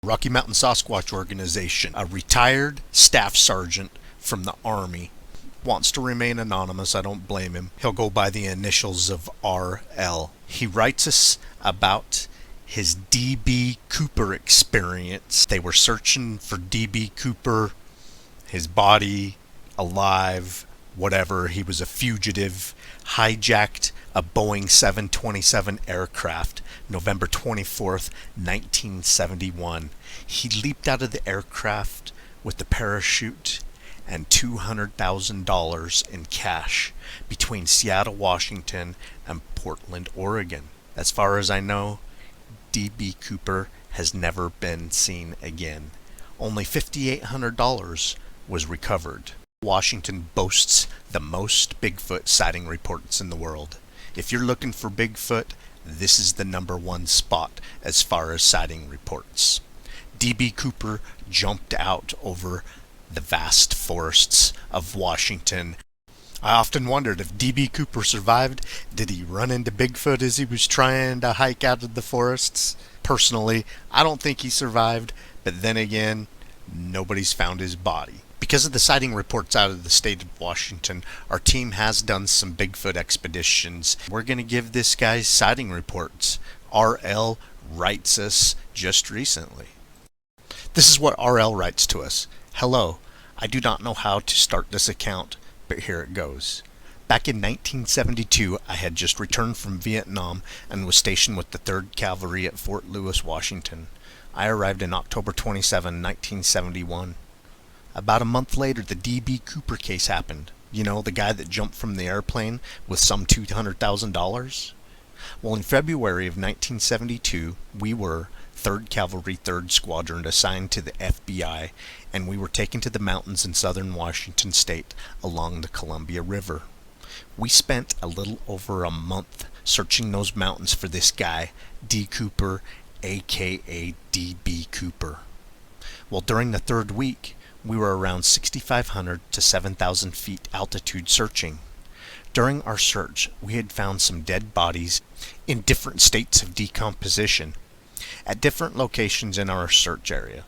Rocky Mountain Sasquatch organization. A retired staff sergeant from the Army wants to remain anonymous. I don't blame him. He'll go by the initials of RL. He writes us about his D.B. Cooper experience. They were searching for D.B. Cooper, his body, alive, whatever. He was a fugitive, hijacked a Boeing 727 aircraft, November 24th, 1971. He leaped out of the aircraft with the parachute and $200,000 in cash between Seattle, Washington and Portland, Oregon. As far as I know, D.B. Cooper has never been seen again. Only $5,800 was recovered. Washington boasts the most Bigfoot sighting reports in the world. If you're looking for Bigfoot, this is the #1 spot as far as sighting reports. D.B. Cooper jumped out over the vast forests of Washington. I often wondered if D.B. Cooper survived. Did he run into Bigfoot as he was trying to hike out of the forests? Personally, I don't think he survived, but then again, nobody's found his body. Because of the sighting reports out of the state of Washington, our team has done some Bigfoot expeditions. We're going to give this guy sighting reports. RL writes us just recently. This is what RL writes to us. Hello, I do not know how to start this account, but here it goes. Back in 1972, I had just returned from Vietnam and was stationed with the 3rd Cavalry at Fort Lewis, Washington. I arrived in October 27, 1971. About a month later, the D.B. Cooper case happened. You know, the guy that jumped from the airplane with some $200,000? Well, in February of 1972, we were 3rd Cavalry 3rd Squadron assigned to the FBI, and we were taken to the mountains in southern Washington state along the Columbia River. We spent a little over a month searching those mountains for this guy, D. Cooper, aka D.B. Cooper. Well, during the 3rd week, we were around 6,500 to 7,000 feet altitude searching. During our search, we had found some dead bodies in different states of decomposition at different locations in our search area.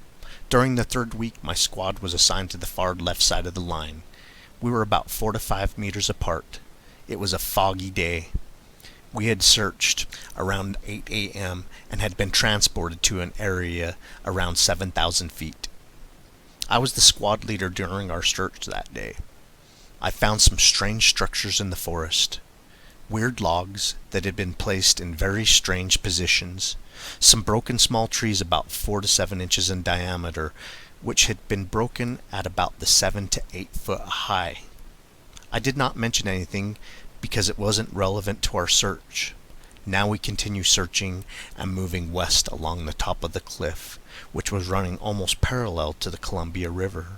During the 3rd week, my squad was assigned to the far left side of the line. We were about 4 to 5 meters apart. It was a foggy day. We had searched around 8 a.m. and had been transported to an area around 7,000 feet. I was the squad leader during our search that day. I found some strange structures in the forest. Weird logs that had been placed in very strange positions. Some broken small trees about 4 to 7 inches in diameter, which had been broken at about the 7 to 8 foot high. I did not mention anything because it wasn't relevant to our search. Now we continue searching and moving west along the top of the cliff, which was running almost parallel to the Columbia River.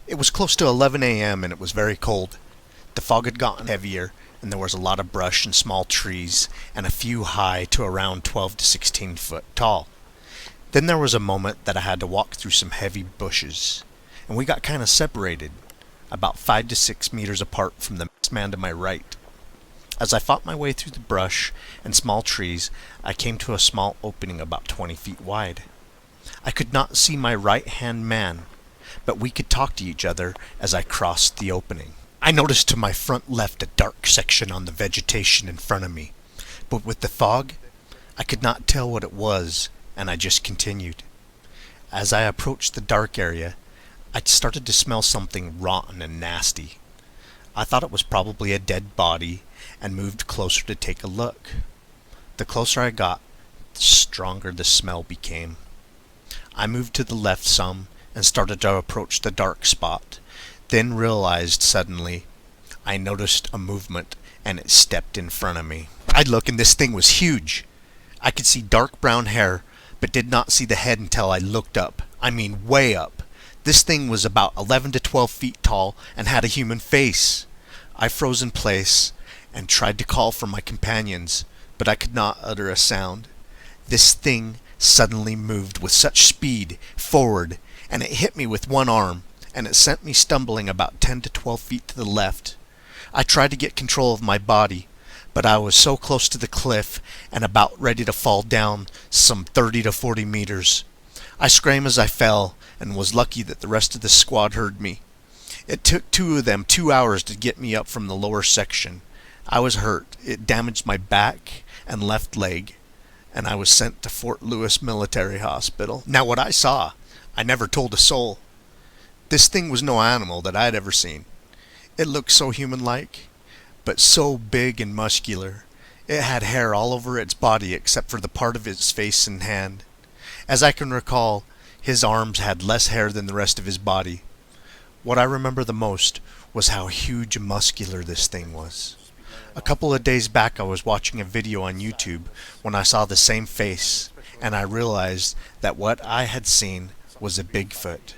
It was close to 11 a.m. and it was very cold. The fog had gotten heavier and there was a lot of brush and small trees and a few high to around 12 to 16 foot tall. Then there was a moment that I had to walk through some heavy bushes, and we got kind of separated, about 5 to 6 meters apart from the man to my right. As I fought my way through the brush and small trees, I came to a small opening about 20 feet wide. I could not see my right-hand man, but we could talk to each other as I crossed the opening. I noticed to my front left a dark section on the vegetation in front of me, but with the fog, I could not tell what it was, and I just continued. As I approached the dark area, I started to smell something rotten and nasty. I thought it was probably a dead body and moved closer to take a look. The closer I got, the stronger the smell became. I moved to the left some and started to approach the dark spot, then realized suddenly I noticed a movement and it stepped in front of me. I looked and this thing was huge. I could see dark brown hair, but did not see the head until I looked up. I mean way up. This thing was about 11 to 12 feet tall and had a human face. I froze in place and tried to call for my companions, but I could not utter a sound. This thing suddenly moved with such speed forward, and it hit me with one arm, and it sent me stumbling about 10 to 12 feet to the left. I tried to get control of my body, but I was so close to the cliff and about ready to fall down some 30 to 40 meters. I screamed as I fell and was lucky that the rest of the squad heard me. It took two of them 2 hours to get me up from the lower section. I was hurt. It damaged my back and left leg, and I was sent to Fort Lewis Military Hospital. Now what I saw, I never told a soul. This thing was no animal that I'd ever seen. It looked so human-like, but so big and muscular. It had hair all over its body except for the part of its face and hand. As I can recall, his arms had less hair than the rest of his body. What I remember the most was how huge and muscular this thing was. A couple of days back I was watching a video on YouTube when I saw the same face, and I realized that what I had seen was a Bigfoot.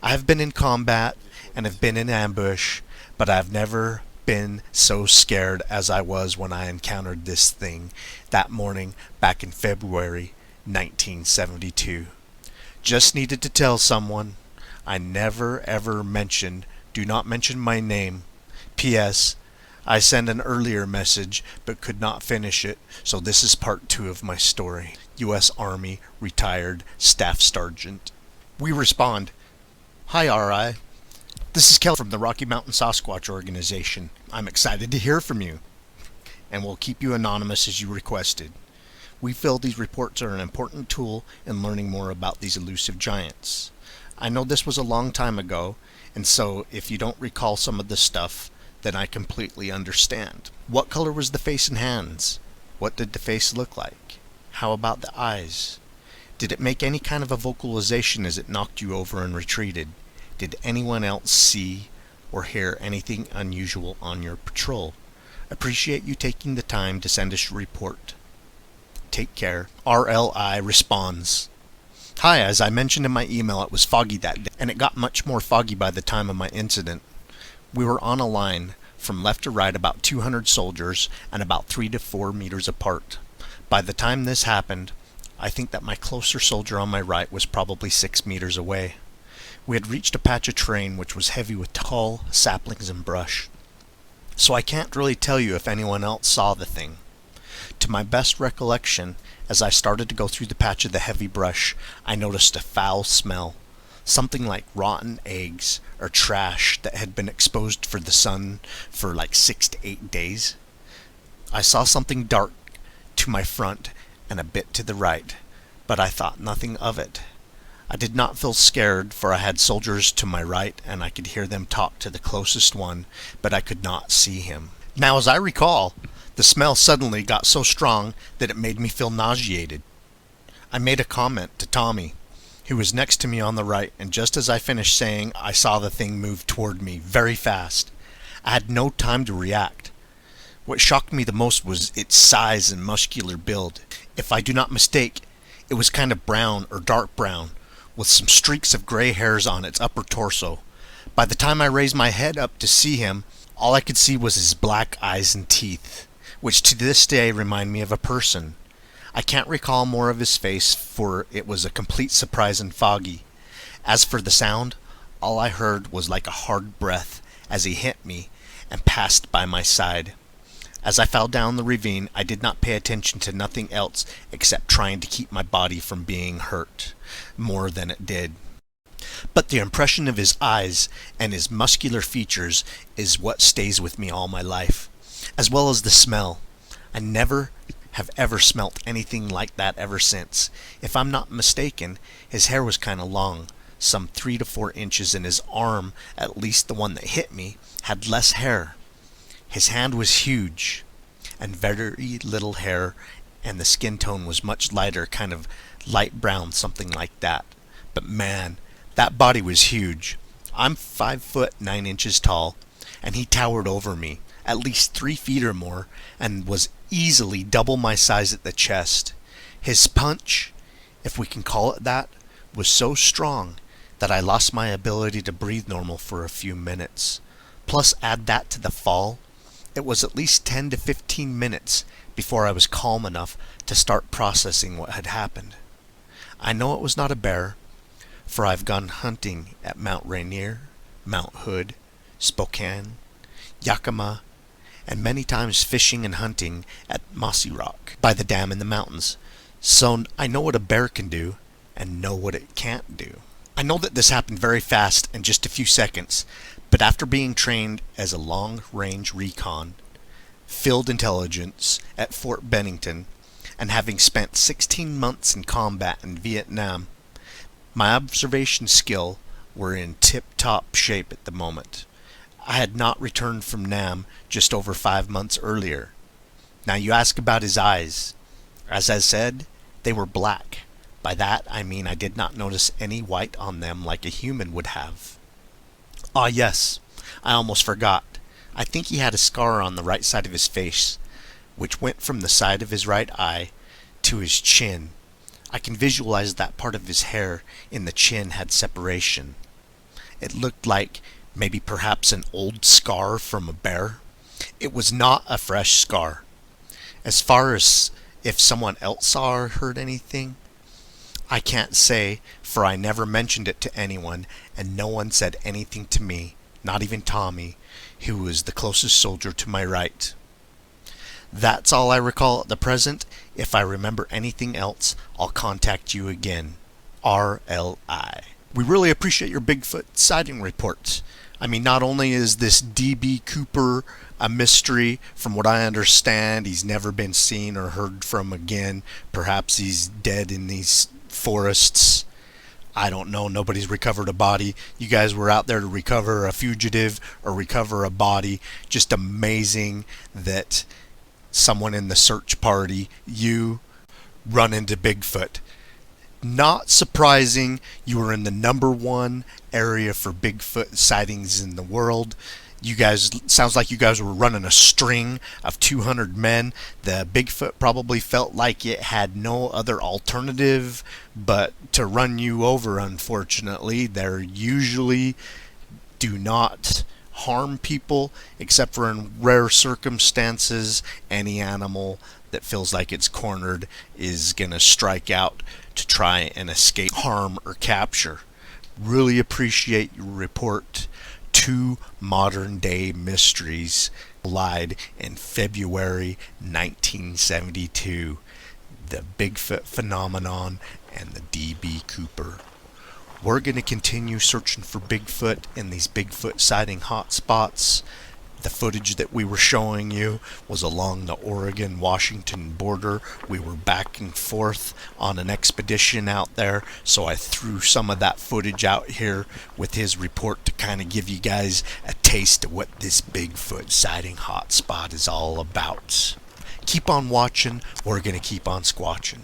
I have been in combat and have been in ambush, but I've never been so scared as I was when I encountered this thing that morning back in February 1972. Just needed to tell someone. I never ever mentioned, do not mention my name. P.S. I sent an earlier message but could not finish it, so this is part 2 of my story. U.S. Army retired Staff Sergeant. We respond, "Hi RI. This is Kelly from the Rocky Mountain Sasquatch organization. I'm excited to hear from you, and we'll keep you anonymous as you requested. We feel these reports are an important tool in learning more about these elusive giants. I know this was a long time ago, and so if you don't recall some of this stuff, then I completely understand. What color was the face and hands? What did the face look like? How about the eyes? Did it make any kind of a vocalization as it knocked you over and retreated? Did anyone else see or hear anything unusual on your patrol? Appreciate you taking the time to send us your report. Take care." RLI responds, "Hi, as I mentioned in my email, it was foggy that day, and it got much more foggy by the time of my incident. We were on a line from left to right, about 200 soldiers and about 3 to 4 meters apart. By the time this happened, I think that my closer soldier on my right was probably 6 meters away. We had reached a patch of terrain which was heavy with tall saplings and brush, so I can't really tell you if anyone else saw the thing. To my best recollection, as I started to go through the patch of the heavy brush, I noticed a foul smell, something like rotten eggs or trash that had been exposed for the sun for like 6 to 8 days. I saw something dark to my front and a bit to the right, but I thought nothing of it. I did not feel scared, for I had soldiers to my right and I could hear them talk to the closest one, but I could not see him. Now, as I recall, the smell suddenly got so strong that it made me feel nauseated. I made a comment to Tommy, who was next to me on the right, and just as I finished saying, I saw the thing move toward me very fast. I had no time to react. What shocked me the most was its size and muscular build. If I do not mistake, it was kind of brown or dark brown, with some streaks of gray hairs on its upper torso. By the time I raised my head up to see him, all I could see was his black eyes and teeth, which to this day remind me of a person. I can't recall more of his face, for it was a complete surprise and foggy. As for the sound, all I heard was like a hard breath as he hit me and passed by my side. As I fell down the ravine, I did not pay attention to nothing else except trying to keep my body from being hurt more than it did. But the impression of his eyes and his muscular features is what stays with me all my life, as well as the smell. I never have ever smelt anything like that ever since. If I'm not mistaken, his hair was kind of long, some 3 to 4 inches, and his arm, at least the one that hit me, had less hair. His hand was huge, and very little hair, and the skin tone was much lighter, kind of light brown, something like that. But man, that body was huge. I'm 5 foot 9 inches tall, and he towered over me, at least 3 feet or more, and was easily double my size at the chest. His punch, if we can call it that, was so strong that I lost my ability to breathe normal for a few minutes. Plus, add that to the fall, it was at least 10 to 15 minutes before I was calm enough to start processing what had happened. I know it was not a bear, for I've gone hunting at Mount Rainier, Mount Hood, Spokane, Yakima, and many times fishing and hunting at Mossy Rock by the dam in the mountains, so I know what a bear can do, and know what it can't do. I know that this happened very fast in just a few seconds, but after being trained as a long-range recon, field intelligence at Fort Bennington, and having spent 16 months in combat in Vietnam, my observation skill were in tip-top shape at the moment. I had not returned from Nam just over 5 months earlier. Now you ask about his eyes. As I said, they were black. By that I mean I did not notice any white on them like a human would have. Ah yes, I almost forgot. I think he had a scar on the right side of his face, which went from the side of his right eye to his chin. I can visualize that part of his hair in the chin had separation. It looked like maybe perhaps an old scar from a bear. It was not a fresh scar. As far as if someone else saw or heard anything, I can't say, for I never mentioned it to anyone, and no one said anything to me, not even Tommy, who was the closest soldier to my right. That's all I recall at the present. If I remember anything else, I'll contact you again. RLI. We really appreciate your Bigfoot sighting reports. I mean, not only is this D.B. Cooper a mystery, from what I understand, he's never been seen or heard from again. Perhaps he's dead in these forests. I don't know. Nobody's recovered a body. You guys were out there to recover a fugitive or recover a body. Just amazing that someone in the search party, you, run into Bigfoot. Not surprising, you were in the #1 area for Bigfoot sightings in the world. You guys, sounds like you guys were running a string of 200 men. The Bigfoot probably felt like it had no other alternative but to run you over, unfortunately. They're usually do not harm people, except for in rare circumstances. Any animal that feels like it's cornered is gonna strike out to try and escape harm or capture. Really appreciate your report. 2 modern day mysteries lied in February 1972. The Bigfoot phenomenon and the D.B. Cooper. We're going to continue searching for Bigfoot in these Bigfoot sighting hotspots. The footage that we were showing you was along the Oregon-Washington border. We were back and forth on an expedition out there, so I threw some of that footage out here with his report to kind of give you guys a taste of what this Bigfoot sighting hotspot is all about. Keep on watching. We're going to keep on squatching.